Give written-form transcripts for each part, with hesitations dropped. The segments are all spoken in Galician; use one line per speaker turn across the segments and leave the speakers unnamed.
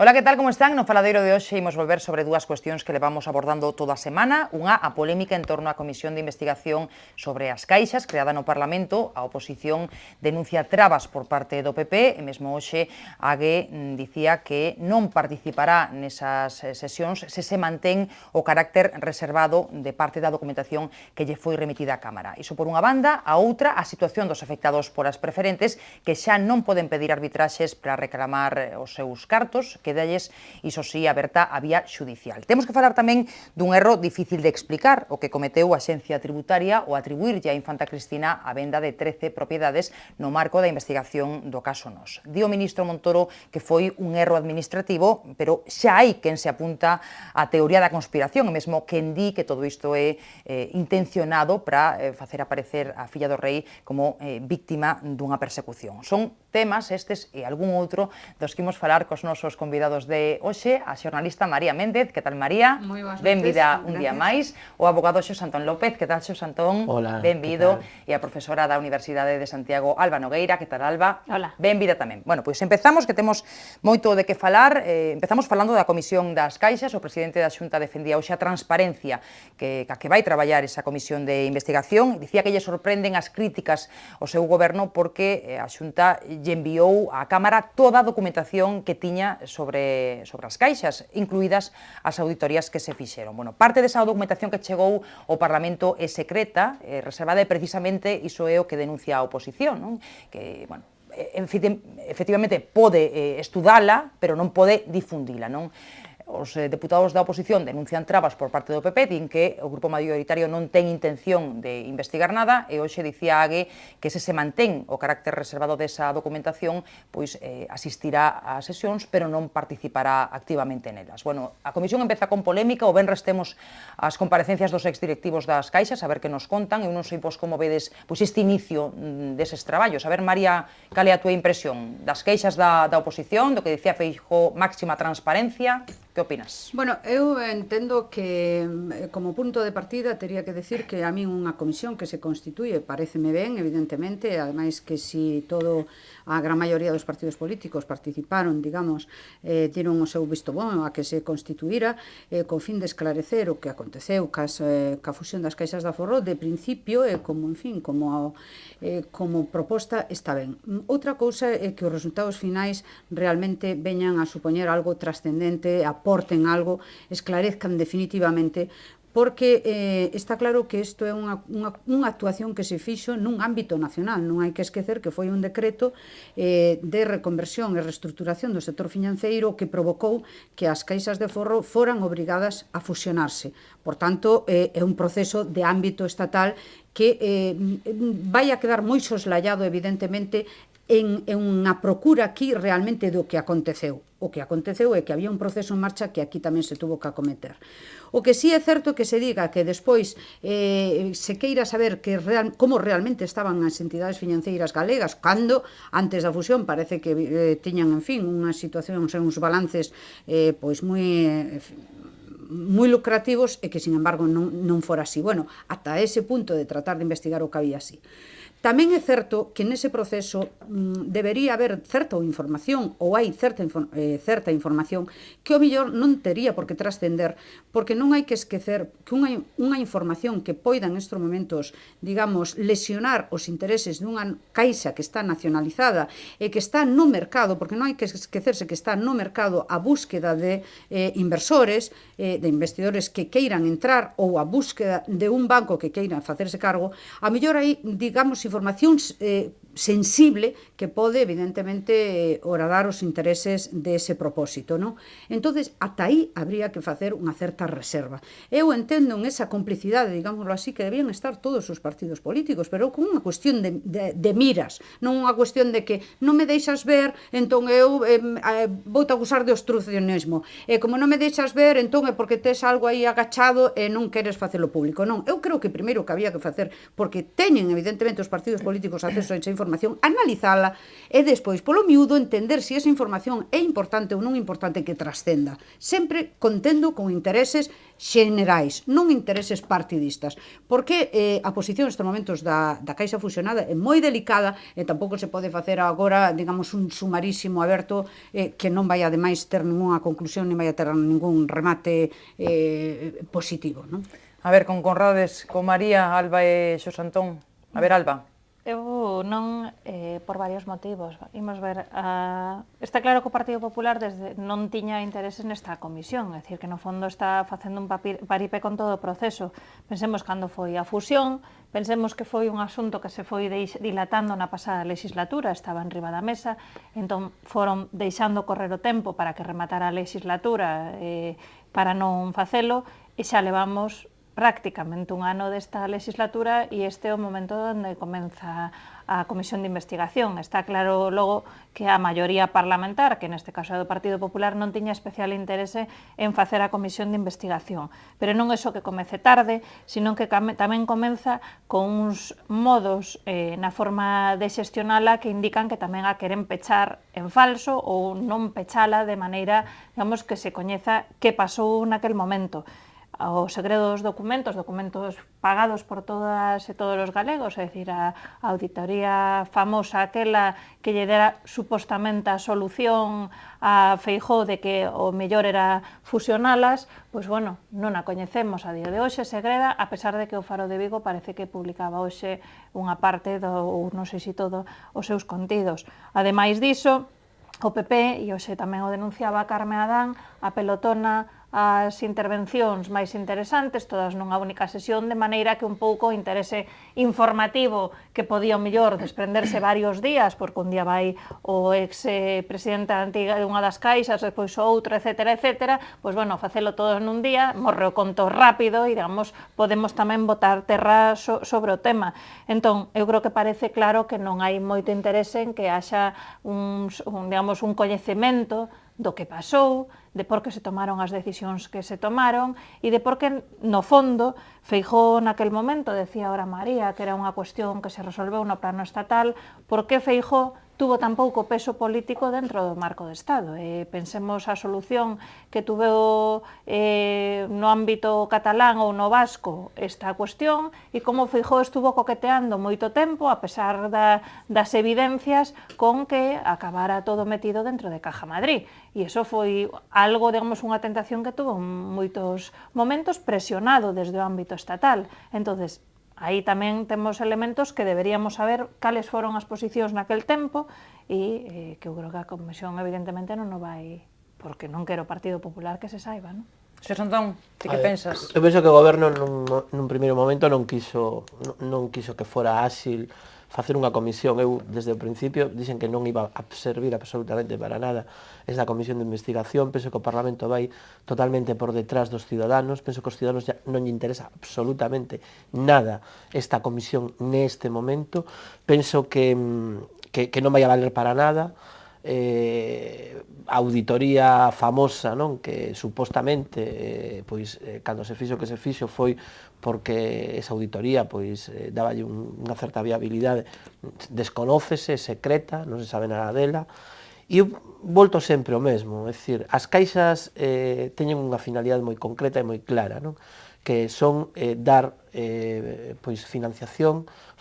Ola, que tal, como están? No faladeiro de hoxe imos volver sobre dúas cuestións que levamos abordando toda a semana. Unha, a polémica en torno á Comisión de Investigación sobre as Caixas, creada no Parlamento. A oposición denuncia trabas por parte do PP, e mesmo hoxe Ague dicía que non participará nesas sesións se se mantén o carácter reservado de parte da documentación que lle foi remitida á Cámara. Iso por unha banda. A outra, a situación dos afectados por as preferentes, que xa non poden pedir arbitraxes para reclamar os seus cartos, quedalles, iso sí, aberta a vía xudicial. Temos que falar tamén dun erro difícil de explicar, o que cometeu a Axencia Tributaria ao atribuirlle a Infanta Cristina a venda de 13 propiedades no marco da investigación do caso Nos. Di o ministro Montoro que foi un erro administrativo, pero xa hai quen se apunta á teoría da conspiración, e mesmo quen di que todo isto é intencionado para facer aparecer a filla do rei como víctima dunha persecución. Son temas estes e algún outro dos que imos falar cos nosos convidados de hoxe, a xornalista María Méndez. Que tal, María?
Moi boas noches.
Benvida un día máis. O abogado Xosé Antón López. Que tal, Xosé Antón?
Hola.
Benvido. E a profesora da Universidade de Santiago, Alba Nogueira. Que tal, Alba?
Hola.
Benvida tamén. Bueno, pois empezamos, que temos moito de que falar. Empezamos falando da Comisión das Caixas. O presidente da Xunta defendía hoxe a transparencia que vai traballar esa comisión de investigación. Dicía que lle sorprenden as críticas ao seu goberno porque a Xunta lle enviou á Cámara toda a documentación que tiña sobre as caixas, incluídas as auditorías que se fixeron. Bueno, parte desa documentación que chegou ao Parlamento é secreta, reservada, e precisamente iso é o que denuncia a oposición, non? Que, bueno, efectivamente pode estudala, pero non pode difundila, non? Os deputados da oposición denuncian trabas por parte do PP, din que o grupo maioritario non ten intención de investigar nada, e hoxe dicía Ague que se mantén o carácter reservado desa documentación, pois asistirá ás sesións, pero non participará activamente nelas. Bueno, a comisión empeza con polémica. O venres temos as comparecencias dos exdirectivos das Caixas, a ver que nos contan, e non sei pois como vedes pois este inicio deses traballos. A ver, María, cal é a túa impresión das queixas da oposición, do que dicía Feijóo, máxima transparencia? Que opinas?
Bueno, eu entendo que como punto de partida tería que decir que a min unha comisión que se constituye pareceme ben, evidentemente, ademais que si todo a gran maioría dos partidos políticos participaron, digamos, tiron o seu visto bon a que se constituíra co fin de esclarecer o que aconteceu ca fusión das Caixas de Aforro, de principio, como, en fin, como proposta está ben. Outra cousa é que os resultados finais realmente veñan a supoñer algo trascendente, aporten algo, esclarezcan definitivamente, porque está claro que isto é unha actuación que se fixo nun ámbito nacional. Non hai que esquecer que foi un decreto de reconversión e reestruturación do sector financeiro que provocou que as Caixas de Aforro foran obrigadas a fusionarse. Por tanto, é un proceso de ámbito estatal que vai a quedar moi soslayado, evidentemente, en unha procura aquí realmente do que aconteceu. O que aconteceu é que había un proceso en marcha que aquí tamén se tuvo que acometer. O que sí é certo que se diga que despois se queira saber como realmente estaban as entidades financeiras galegas, cando antes da fusión parece que tiñan, en fin, unha situación, uns balances pois moi lucrativos, e que, sin embargo, non fora así. Bueno, ata ese punto de tratar de investigar o que había así. Tamén é certo que nese proceso debería haber certa información, ou hai certa información que o mellor non tería por que trascender, porque non hai que esquecer que unha información que poida en estes momentos, digamos, lesionar os intereses dunha caixa que está nacionalizada e que está no mercado, porque non hai que esquecerse que está no mercado a búsqueda de inversores, de investidores que queiran entrar, ou a búsqueda de un banco que queira facerse cargo, a mellor hai, digamos, información sensible que pode, evidentemente, horadar os intereses dese propósito, non? Entonces, ata aí habría que facer unha certa reserva. Eu entendo en esa complicidade, digámoslo así, que debían estar todos os partidos políticos, pero con unha cuestión de miras, non unha cuestión de que non me deixas ver, entón eu vou-te acusar de obstrucionismo, e como non me deixas ver, entón é porque tes algo aí agachado e non queres facelo público. Non, eu creo que primeiro que había que facer, porque teñen, evidentemente, os partidos políticos acceso a esa información, información, analizala e despois, polo miúdo, entender se esa información é importante ou non importante que trascenda, sempre contendo con intereses xenerais, non intereses partidistas, porque a posición nestes momentos da Caixa fusionada é moi delicada e tampouco se pode facer agora, digamos, un sumarísimo aberto que non vai ademais ter ninguna conclusión, nin vai a ter ningún remate positivo, non?
A ver, concordades con María, Alba e Xos Antón. A ver, Alba.
Eu non, por varios motivos. Imos ver, está claro que o Partido Popular non tiña intereses nesta comisión, é dicir, que no fondo está facendo un paripé con todo o proceso. Pensemos cando foi a fusión, pensemos que foi un asunto que se foi dilatando na pasada legislatura, estaba en riba da mesa, entón foron deixando correr o tempo para que rematara a legislatura para non facelo, e xa levamos prácticamente un ano desta legislatura e este é o momento onde comeza a Comisión de Investigación. Está claro logo que a maioría parlamentar, que neste caso é do Partido Popular, non tiña especial interese en facer a Comisión de Investigación. Pero non é só que comece tarde, sino que tamén comeza con uns modos na forma de xestionala que indican que tamén a queren pechar en falso ou non pechala de maneira, digamos, que se coñeza que pasou naquel momento. O segredo dos documentos pagados por todas e todos os galegos, é dicir, a auditoría famosa aquela que lle dera supostamente a solución a Feijóo de que o mellor era fusionalas, pois bueno, non a coñecemos a día de hoxe, segreda, a pesar de que o Faro de Vigo parece que publicaba hoxe unha parte, ou non sei se todo, os seus contidos. Ademais diso, o PP, e hoxe tamén o denunciaba Carme Adán, a pelotona as intervencións máis interesantes, todas nunha única sesión, de maneira que un pouco o interese informativo que podía o mellor desprenderse varios días, porque un día vai o ex-presidente antiga de unha das caixas, despois o outro, etcétera, etcétera, pois bueno, facelo todo nun día, morre o conto rápido e, digamos, podemos tamén botar terra sobre o tema. Entón, eu creo que parece claro que non hai moito interese en que haxa un coñecemento do que pasou, de por que se tomaron as decisións que se tomaron e de por que, no fondo, Feijóo naquel momento, decía ahora María, que era unha cuestión que se resolveu no plano estatal, por que Feijóo tuvo tan pouco peso político dentro do marco do Estado. Pensemos a solución que tuveu no ámbito catalán ou no vasco esta cuestión e como Feijóo estuvo coqueteando moito tempo, a pesar das evidencias, con que acabara todo metido dentro de Caja Madrid. E iso foi algo, digamos, unha tentación que tuvo en moitos momentos presionado desde o ámbito estatal. Entonces, aí tamén temos elementos que deberíamos saber cales foron as posicións naquel tempo e que eu creo que a Comisión evidentemente non o vai, porque non quero o Partido Popular que se saiba, non?
Xos Antón, ti que pensas?
Eu penso que o goberno nun primeiro momento non quiso que fora áxil facer unha comisión. Eu, desde o principio, dixen que non iba a servir absolutamente para nada esta comisión de investigación. Penso que o Parlamento vai totalmente por detrás dos ciudadanos. Penso que os ciudadanos non lle interesa absolutamente nada esta comisión neste momento. Penso que non vai a valer para nada. A auditoría famosa, non, que supostamente cando se fixo o que se fixo foi porque esa auditoría daballe unha certa viabilidade, desconócese, secreta, non se sabe nada dela. E eu volto sempre ao mesmo, é dicir, as caixas teñen unha finalidade moi concreta e moi clara, non? Que son dar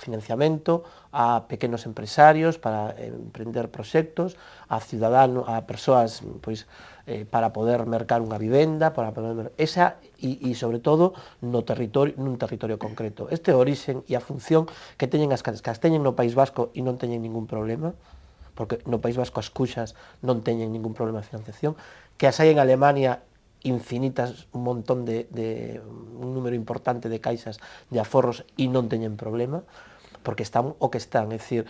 financiamento a pequenos empresarios para emprender proxectos, a ciudadanos, a persoas para poder mercar unha vivenda, para poder e sobre todo nun territorio concreto. Este é o orixen e a función que teñen as caixas, que as teñen no País Vasco e non teñen ningún problema, porque no País Vasco as cuxas non teñen ningún problema de financiación, que as hai en Alemania infinitas, un montón un número importante de caixas de aforros e non teñen problema, porque están o que están, é dicir,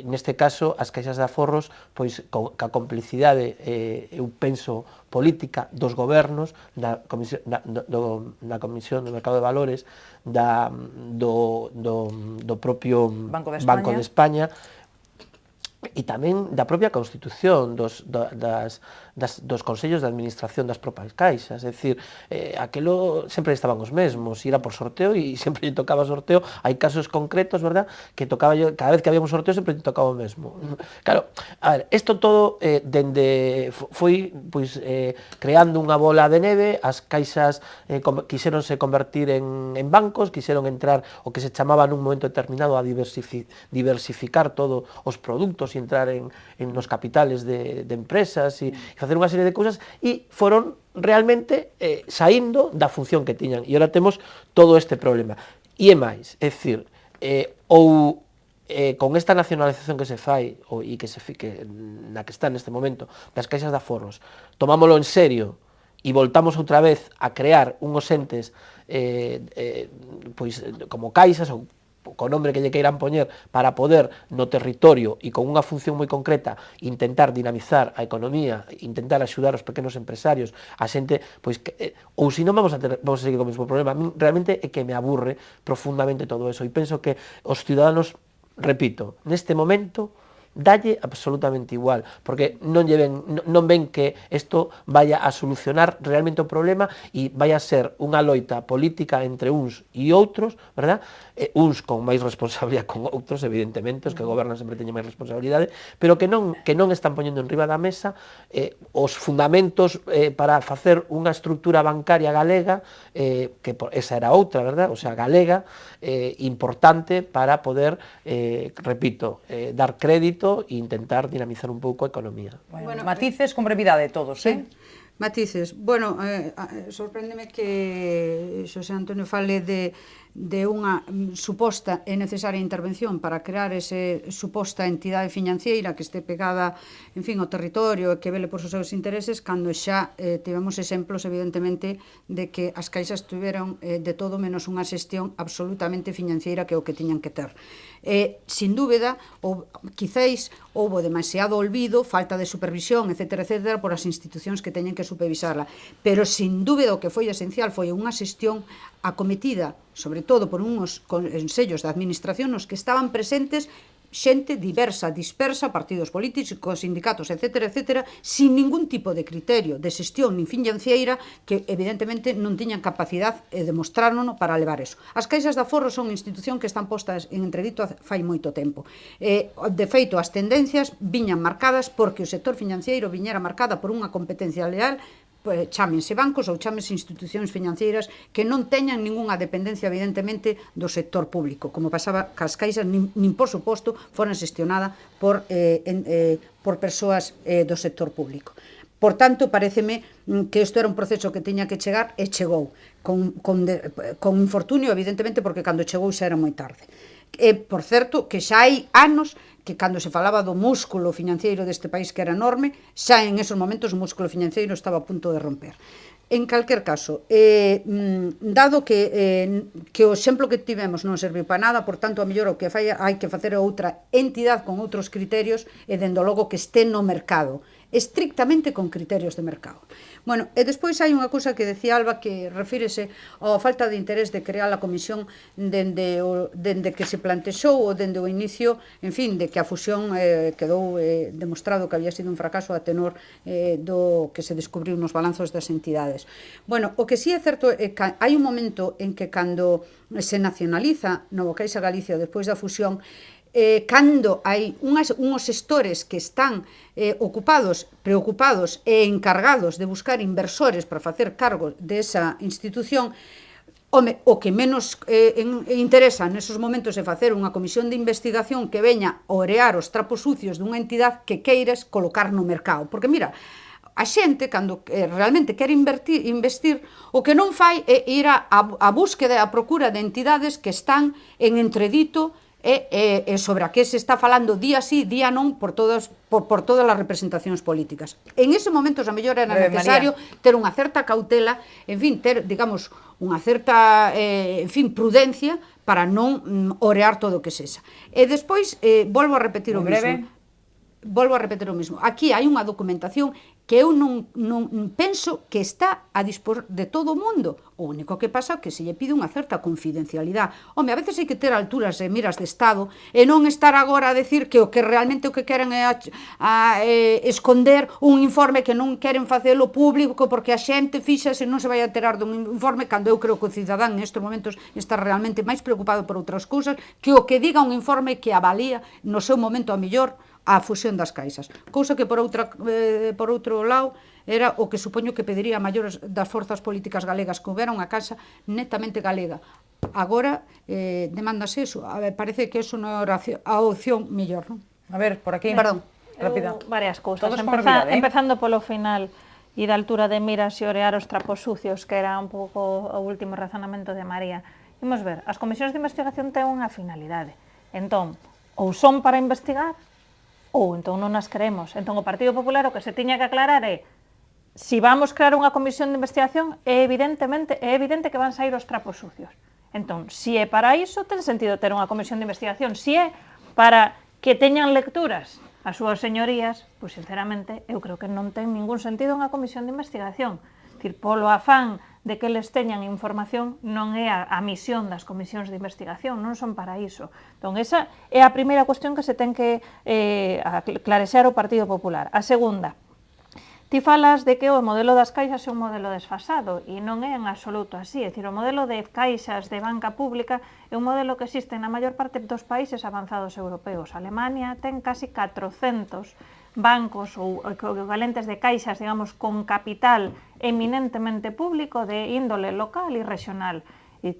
neste caso, as caixas de aforros, ca complicidade, eu penso, política dos gobernos, na Comisión do Mercado de Valores, do propio Banco de España, e tamén da propia Constitución, dos consellos de administración das propias caixas, é dicir, aquelo sempre estaban os mesmos, era por sorteo e sempre lle tocaba sorteo, hai casos concretos, verdad, que tocaba cada vez que había un sorteo sempre lle tocaba o mesmo. Claro, a ver, isto todo foi pois creando unha bola de neve, as caixas quixéronse convertir en bancos, quixeron entrar o que se chamaba nun momento determinado a diversificar todos os produtos e entrar en nos capitales de empresas e facer unha serie de cousas e foron realmente saindo da función que tiñan e agora temos todo este problema. E é máis, é dicir, ou con esta nacionalización que se fai e na que está neste momento das caixas de aforros, tomámolo en serio e voltamos outra vez a crear unhos entes pois como caixas ou co nombre que lle queiran poñer para poder no territorio e con unha función moi concreta intentar dinamizar a economía, intentar axudar os pequenos empresarios, a xente, pois ou senón vamos a seguir co mesmo problema. A mí realmente é que me aburre profundamente todo eso e penso que os ciudadanos, repito, neste momento dalle absolutamente igual, porque non ven que isto vaya a solucionar realmente o problema e vaya a ser unha loita política entre uns e outros, verdad? Uns con máis responsabilidade con outros, evidentemente, os que gobernan sempre teñen máis responsabilidade, pero que non están poñendo en riba da mesa os fundamentos para facer unha estructura bancaria galega, que esa era outra, verdad? O sea, galega, importante para poder, repito, dar crédito e intentar dinamizar un pouco a economía.
Bueno, matices con brevidade todos,
sí. Matices. Bueno, sorpréndeme que Xosé Antonio fale de unha suposta e necesaria intervención para crear ese suposta entidade financiera que este pegada, en fin, ao territorio e que vele por seus intereses, cando xa tivemos exemplos, evidentemente, de que as caixas tiveron de todo menos unha xestión absolutamente financiera que é o que tiñan que ter. Sin dúbida, quizáis houbo demasiado olvido, falta de supervisión, etc., etc., por as institucións que teñen que supervisarla, pero sin dúbida o que foi esencial foi unha xestión acometida, sobre todo por uns consellos de administración nos que estaban presentes xente diversa, dispersa, partidos políticos, sindicatos, etc., etc., sin ningún tipo de criterio de xestión nin financiera que evidentemente non tiñan capacidade de demostrárnono para levar eso. As caixas de aforro son institución que están postas en entredito fai moito tempo. De feito, as tendencias viñan marcadas porque o sector financiero viñera marcada por unha competencia leal, chámense bancos ou chámense institucións financeiras que non teñan ningunha dependencia evidentemente do sector público, como pasaba cas caixas, nin por suposto foran xestionadas por persoas do sector público. Por tanto, pareceme que isto era un proceso que tiña que chegar e chegou, con infortunio evidentemente porque cando chegou xa era moi tarde. Por certo, que xa hai anos que cando se falaba do músculo financiero deste país que era enorme, xa en esos momentos o músculo financiero estaba a punto de romper. En calquer caso, dado que o exemplo que tivemos non serviu para nada, por tanto, a mellor o que hai que facer outra entidade con outros criterios e, dende logo, que este no mercado, estrictamente con criterios de mercado. Bueno, e despois hai unha cousa que decía Alba que refírese á falta de interés de crear a comisión dende que se plantexou ou dende o inicio, en fin, de que a fusión quedou demostrado que había sido un fracaso a tenor do que se descubriu nos balanzos das entidades. Bueno, o que sí é certo é que hai un momento en que cando se nacionaliza Novocaixa Galicia despois da fusión, cando hai unhos xestores que están preocupados e encargados de buscar inversores para facer cargo desa institución, o que menos interesa nesos momentos é facer unha comisión de investigación que veña a orear os trapos sucios dunha entidade que queiras colocar no mercado. Porque, mira, a xente, cando realmente quere investir, o que non fai é ir a búsqueda e a procura de entidades que están en entredito e sobre a que se está falando día sí, día non, por todas as representacións políticas. En ese momento, a mellor era necesario ter unha certa cautela, en fin, ter, digamos, unha certa, en fin, prudencia para non orear todo o que sexa. E despois, volvo a repetir o mesmo. volvo a repetir o mesmo. Aquí hai unha documentación que eu non penso que está a dispor de todo o mundo. O único que pasa é que se lle pide unha certa confidencialidade. Home, a veces hai que ter alturas e miras de Estado e non estar agora a decir que o que realmente o que queren é esconder un informe que non queren facelo público porque a xente fíxase non se vai a enterar dun informe, cando eu creo que o cidadán nestes momentos está realmente máis preocupado por outras cousas que o que diga un informe que avalía no seu momento a mellor a fusión das caixas. Cousa que por outro lado era o que supoño que pediría a maiores das forzas políticas galegas que houbera unha caixa netamente galega. Agora demándase eso. A ver, parece que eso non é a opción mellor, non?
A ver, por aquí.
Perdón.
Rápida.
Varias cousas.
Empezando
polo final e da altura de miras e orear os trapos sucios, que era un pouco o último razonamento de María. Imos ver, as comisións de investigación ten unha finalidade. Entón, ou son para investigar, ou entón non nas queremos. Entón o Partido Popular o que se tiña que aclarar é si vamos crear unha comisión de investigación é evidente que van sair os trapos sucios. Entón, si é para iso, ten sentido ter unha comisión de investigación. Si é para que teñan lecturas as súas señorías, pois sinceramente eu creo que non ten ningún sentido unha comisión de investigación. Dicir, polo afán de que eles teñan información non é a misión das comisións de investigación, non son para iso. Entón, esa é a primeira cuestión que se ten que clarexar o Partido Popular. A segunda, ti falas de que o modelo das caixas é un modelo desfasado e non é en absoluto así. É dicir, o modelo de caixas de banca pública é un modelo que existe na maior parte dos países avanzados europeos. Alemania ten casi 400 bancos ou equivalentes de caixas, digamos, con capital eminentemente público de índole local e regional. E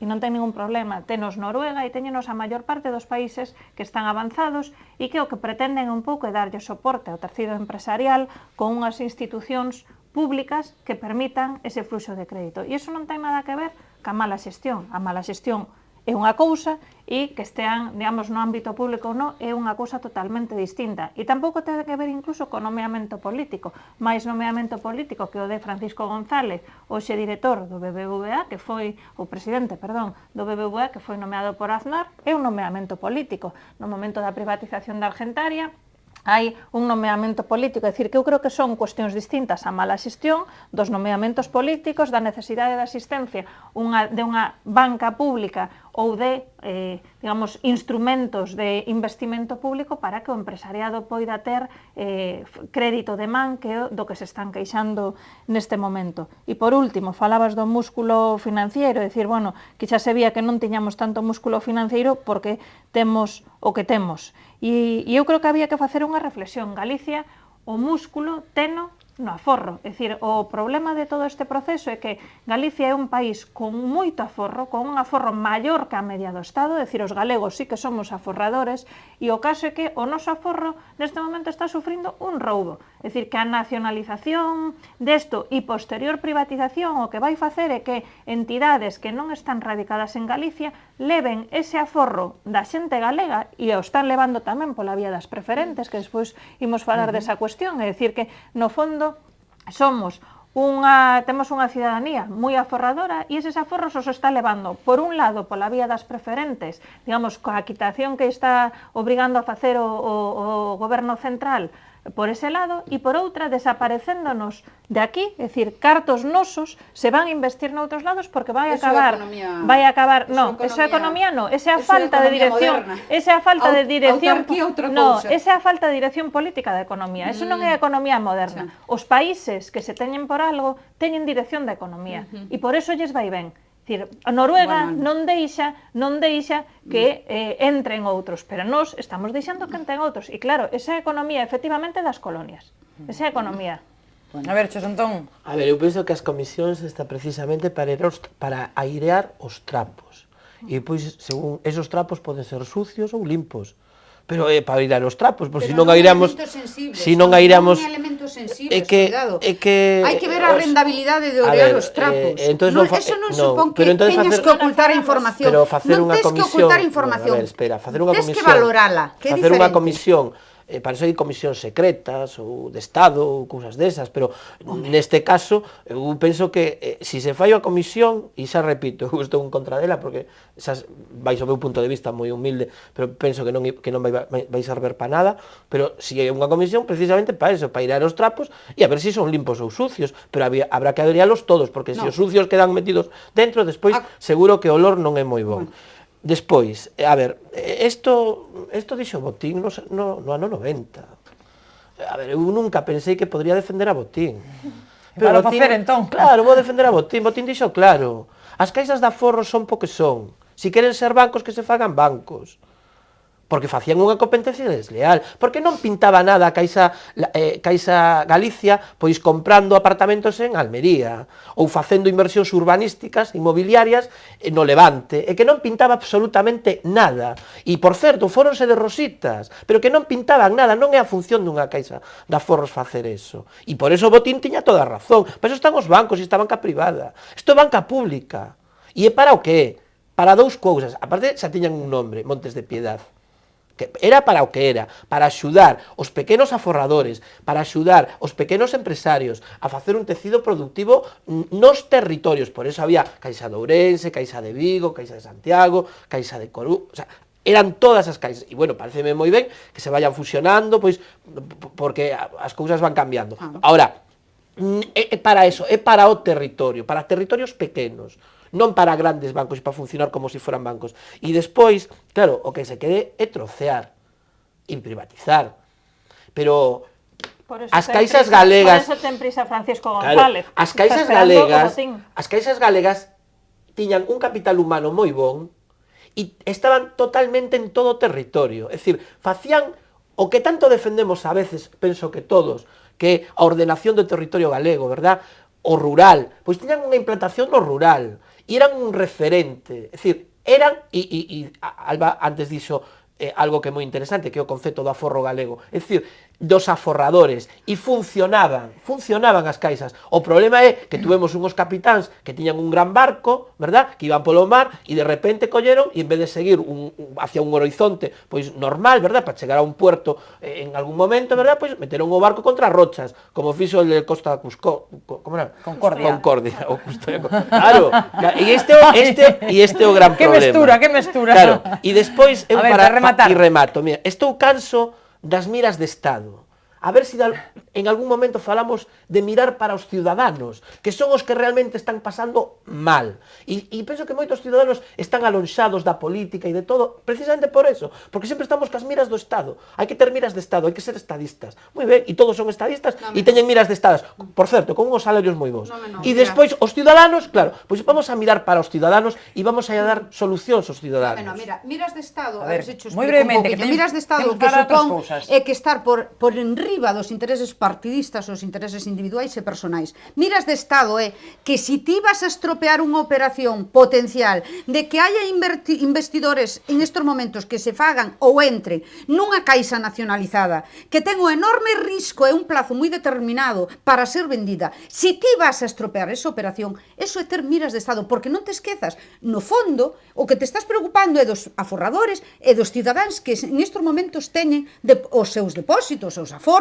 non ten ningún problema, tenos Noruega e teñenos a maior parte dos países que están avanzados e que o que pretenden un pouco é darlle soporte ao tecido empresarial con unhas institucións públicas que permitan ese fluxo de crédito. E iso non ten nada que ver ca mala xestión. A mala xestión é unha cousa e que estean, digamos, no ámbito público ou non, é unha cousa totalmente distinta. E tampouco ten que ver incluso co nomeamento político. Mais nomeamento político que o de Francisco González, hoxe director do BBVA, que foi o presidente, perdón, do BBVA, que foi nomeado por Aznar, é un nomeamento político. No momento da privatización da Argentaria, hai un nomeamento político, é dicir, que eu creo que son cuestións distintas a mala xestión dos nomeamentos políticos, da necesidade de asistencia de unha banca pública ou de, digamos, instrumentos de investimento público para que o empresariado poida ter crédito de man, que é do que se están queixando neste momento. E por último, falabas do músculo financiero, é dicir, bueno, que xa se vía que non tiñamos tanto músculo financiero porque temos o que temos. E eu creo que había que facer unha reflexión. Galicia, o músculo teno no aforro. É dicir, o problema de todo este proceso é que Galicia é un país con moito aforro, con un aforro maior que a media do Estado, é dicir, os galegos sí que somos aforradores, e o caso é que o noso aforro neste momento está sufrindo un roubo. É dicir, que a nacionalización desto e posterior privatización o que vai facer é que entidades que non están radicadas en Galicia leven ese aforro da xente galega e o están levando tamén pola vía das preferentes, que despois imos falar desa cuestión. É dicir, que no fondo temos unha cidadanía moi aforradora e eses aforros os está levando, por un lado, pola vía das preferentes, digamos, coa quitación que está obrigando a facer o goberno central por ese lado, e por outra, desaparecéndonos de aquí, é dicir, cartos nosos se van a investir noutros lados porque vai acabar, non, esa economía non, esa é a falta de dirección, esa é a falta de dirección, non, esa é a falta de dirección política da economía, eso non é a economía moderna. Os países que se teñen por algo teñen dirección da economía e por eso lles vai ben. A Noruega non deixa que entren outros, pero nós estamos deixando que entren outros. E claro, esa economía efectivamente das colonias. Esa economía.
A ver, Xosantón.
A ver, eu penso que as comisións está precisamente para airear os trapos. E pois, según esos trapos poden ser sucios ou limpos. Pero é para airear os trapos, porque se non airamos,
elementos sensibles, cuidado. Hai que ver a rendabilidade de orear os trapos. Eso non supón que teñas que ocultar a información.
Pero facer unha comisión,
non tens que ocultar a información.
A ver, espera, facer unha comisión.
Tens que valorala, que é diferente.
Facer unha comisión para eso hai comisións secretas ou de Estado ou cousas desas, pero neste caso eu penso que se se fai a comisión, e xa repito, eu estou en contra dela porque esas, vais ao meu punto de vista moi humilde, pero penso que non vai servir para nada, pero se hai unha comisión precisamente para eso, para irar os trapos e a ver se son limpos ou sucios, pero habrá que adrialos todos, porque se os sucios quedan metidos dentro, despois seguro que o olor non é moi bon. Despois, a ver, isto dixo Botín no ano 90. A ver, eu nunca pensei que podría defender a Botín.
Pero facer, entón.
Claro, vou defender a Botín. Botín dixo claro. As caixas de aforros son porque son. Si queren ser bancos, que se fagan bancos. Porque facían unha competencia desleal, porque non pintaba nada a Caixa Galicia pois comprando apartamentos en Almería, ou facendo inversións urbanísticas, inmobiliarias, no Levante, e que non pintaba absolutamente nada. E, por certo, fóronse de rositas, pero que non pintaban nada, non é a función dunha Caixa de aforros facer eso. E por eso Botín tiña toda a razón, para eso están os bancos, e esta banca privada. Isto é banca pública. E é para o que é? Para dous cousas, aparte xa tiñan un nombre, Montes de Piedad. Era para o que era, para axudar os pequenos aforradores, para axudar os pequenos empresarios a facer un tecido productivo nos territorios. Por eso había Caixa de Ourense, Caixa de Vigo, Caixa de Santiago, Caixa de Coruña, o sea, eran todas as caixas. E, bueno, pareceme moi ben que se vayan fusionando, pois, porque as cousas van cambiando. Ahora, é para eso, é para o territorio, para territorios pequenos. Non para grandes bancos e para funcionar como se foran bancos. E despois, claro, o que se quede é trocear e privatizar. Pero as caixas galegas...
Por eso ten prisa Francisco González.
Claro, as caixas galegas tiñan un capital humano moi bon e estaban totalmente en todo o territorio. É dicir, facían o que tanto defendemos a veces, penso que todos, que a ordenación do territorio galego, verdad? O rural, pois tiñan unha implantación no rural, e eran un referente, é dicir, eran, e Alba antes dixo algo que é moi interesante, que é o concepto do aforro galego, é dicir, dos aforradores, e funcionaban as caixas. O problema é que tuvemos unhos capitáns que tiñan un gran barco, verdad, que iban polo mar, e de repente colleron, e en vez de seguir hacia un horizonte, pois normal, verdad, para chegar a un puerto en algún momento, verdad, pois meteron o barco contra rochas, como fixo el de Costa Cusco, como era? Concordia. Claro, e este é o gran problema.
Que mestura.
Claro, e despois,
eu para rematar.
E remato, mira, estou canso das miras de Estado. A ver se en algún momento falamos de mirar para os ciudadanos, que son os que realmente están pasando mal. E penso que moitos ciudadanos están alonxados da política e de todo, precisamente por eso, porque sempre estamos cas miras do Estado. Hai que ter miras de Estado, hai que ser estadistas. Moi ben, e todos son estadistas e teñen miras de Estados. Por certo, con uns salarios moi bons. E despois, os ciudadanos, claro, pois vamos a mirar para os ciudadanos e vamos a dar solucións aos ciudadanos.
Mira, miras de Estado,
a ver, moi brevemente,
miras de Estado que supón é que estar por enriba dos intereses partidistas, os intereses individuais e personais. Miras de Estado é que se ti vas a estropear unha operación potencial de que haya investidores en estos momentos que se fagan ou entren nunha caixa nacionalizada que ten un enorme risco e un plazo moi determinado para ser vendida, se ti vas a estropear esa operación, eso é ter miras de Estado, porque non te esquezas, no fondo, o que te estás preocupando é dos aforradores e dos cidadáns que en estes momentos teñen os seus depósitos, os aforros,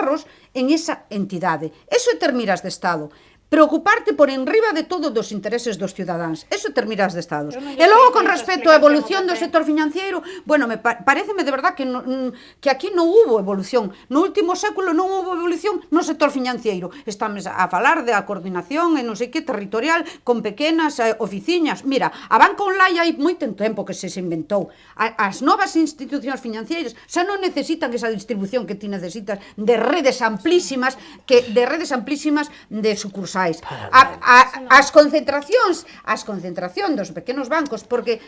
en esa entidade. Eso é ter miras de Estado. Preocuparte por enriba de todos os intereses dos cidadáns. Eso é ter miras de Estado. E logo, con respecto á evolución do sector financiero, bueno, pareceme de verdad que aquí non hubo evolución. No último século non hubo evolución no sector financiero. Estamos a falar da coordinación e non sei que territorial con pequenas oficinas. Mira, a banca online hai moito tempo que se inventou. As novas institucións financeiras xa non necesitan esa distribución que ti necesitas de redes amplísimas de sucursais. As concentracións dos pequenos bancos, porque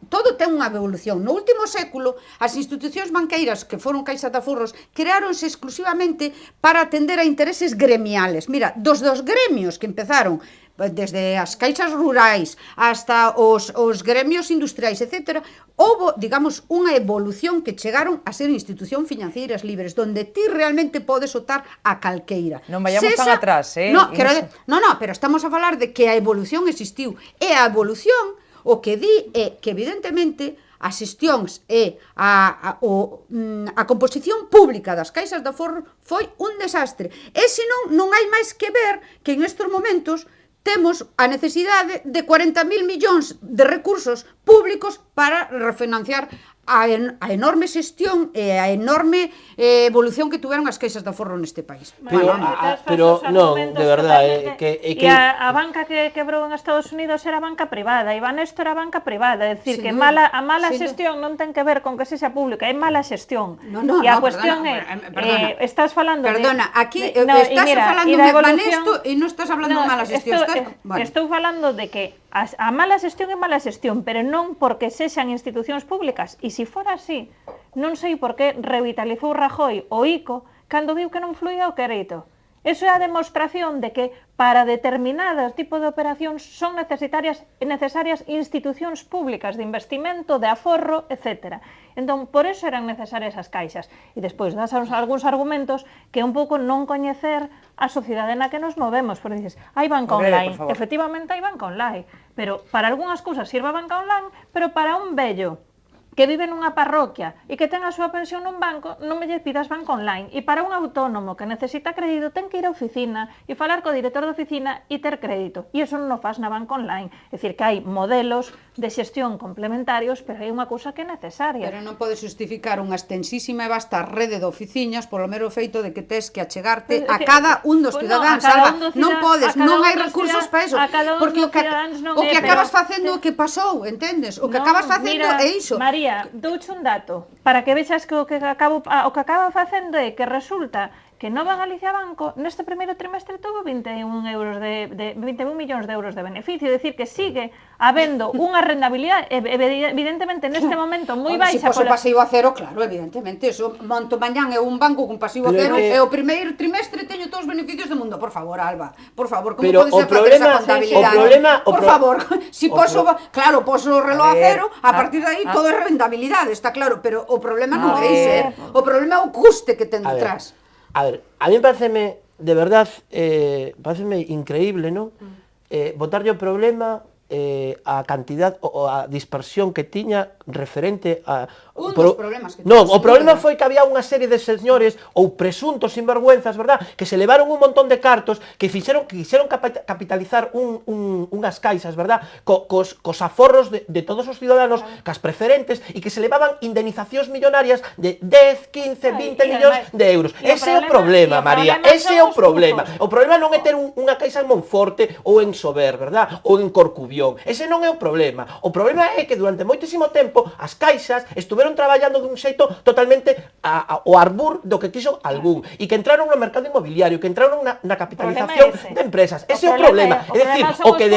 todo ten unha evolución. No último século, as institucións banqueiras que foron caixas de aforros creáronse exclusivamente para atender a intereses gremiales. Mira, dos gremios que empezaron desde as caixas rurais hasta os gremios industriais, etc., houve, digamos, unha evolución que chegaron a ser institucións financeiras libres, donde ti realmente podes optar a calqueira.
Non vayamos tan atrás,
pero estamos a falar de que a evolución existiu. E a evolución, o que di é que, evidentemente, as xestións e a composición pública das caixas de aforro foi un desastre. E senón non hai máis que ver que en estes momentos temos a necesidade de 40.000 millóns de recursos públicos para refinanciar a enorme xestión e a enorme evolución que tuveron as caixas de aforro neste país.
Pero non, de verdade,
E a banca que quebrou en Estados Unidos era banca privada, e Banesto era banca privada, é dicir, que a mala xestión non ten que ver con que sexa pública, é mala xestión. E a cuestión é, estás falando de...
Perdona, aquí estás falando de Banesto e non estás falando de mala xestión.
Estou falando de que a mala xestión é mala xestión, pero non porque sexan institucións públicas. E se fora así, non sei por que revitalizou Rajoy o ICO cando viu que non fluía o crédito. Eso é a demostración de que para determinados tipos de operacións son necesarias institucións públicas de investimento, de aforro, etc. Entón, por eso eran necesarias as caixas. E despois das algúns argumentos que un pouco non coñecer a sociedade na que nos movemos. Porque dices, hai banca online. Efectivamente hai banca online. Pero para algunhas cousas sirva a banca online, pero para un vello que vive nunha parroquia e que ten a súa pensión nun banco, non me lle pidas banca online. E para un autónomo que necesita crédito, ten que ir á oficina e falar co director de oficina e ter crédito. E iso non o faz na banca online. É dicir, que hai modelos de xestión complementarios, pero hai unha cousa que é necesaria.
Pero non podes justificar unha extensísima e vasta rede de oficinas polo mero feito de que tes que achegarte a cada un dos cidadáns, Alba. Non podes, non hai recursos para iso. Porque o que acabas facendo o que pasou, entendes? O que acabas facendo é iso.
María, douche un dato para que vexas que o que acaba facendo é que resulta que Nova Galicia Banco neste primeiro trimestre tuvo 21 millóns de euros de beneficio, é dicir, que sigue habendo unha rentabilidade evidentemente neste momento moi baixa.
Se pos o pasivo a cero, claro, evidentemente, eso monto mañán é un banco con pasivo a cero e o primeiro trimestre teño todos os beneficios do mundo. Por favor, Alba, por favor, como podes facer esa contabilidade? Por favor, si poso, claro, poso o reloj a cero, a partir de aí todo é rentabilidade, está claro, pero o problema non é ese, o problema é o custe que ten detrás.
A ver, a mí pareceme, de verdad, pareceme increíble, ¿no? Botarlle o problema a cantidad ou a dispersión que tiña referente a...
Un dos problemas que
non, o problema foi que había unha serie de señores ou presuntos sinvergüenzas, verdad, que se levaron un montón de cartos que quixeron capitalizar unhas caixas, verdad, cos aforros de todos os ciudadanos, cas preferentes, e que se levaban indemnizacións millonarias de 10, 15, 20 millóns de euros. Ese é o problema, María, ese é o problema. O problema non é ter unha caixa en Monforte ou en Sober, verdad, ou en Corcubión. Ese non é o problema. O problema é que durante moitísimo tempo as caixas estuveron traballando dun xeito totalmente ao arbur do que quiso algún, e que entraron no mercado inmobiliario, que entraron na capitalización de empresas. Ese é o problema. É dicir, o que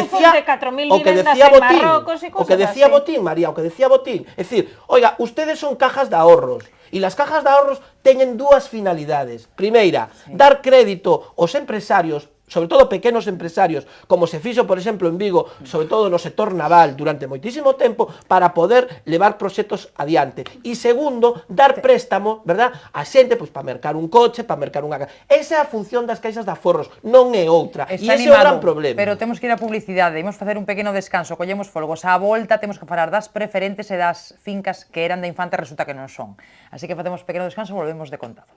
decía Botín, María, o que decía Botín, é dicir, oiga, ustedes son cajas de ahorros, e las cajas de ahorros teñen dúas finalidades. Primeira, dar crédito aos empresarios, sobre todo pequenos empresarios, como se fixo, por exemplo, en Vigo, sobre todo no sector naval, durante moitísimo tempo, para poder levar proxectos adiante. E segundo, dar préstamo, verdad, a xente, pois, para mercar un coche, para mercar unha... Esa é a función das caixas de aforros, non é outra. E ese é o gran problema.
Pero temos que ir a publicidade, imos facer un pequeno descanso, collemos folgos. A volta temos que falar das preferentes e das fincas que eran de Infante, resulta que non son. Así que facemos pequeno descanso e volvemos de contado.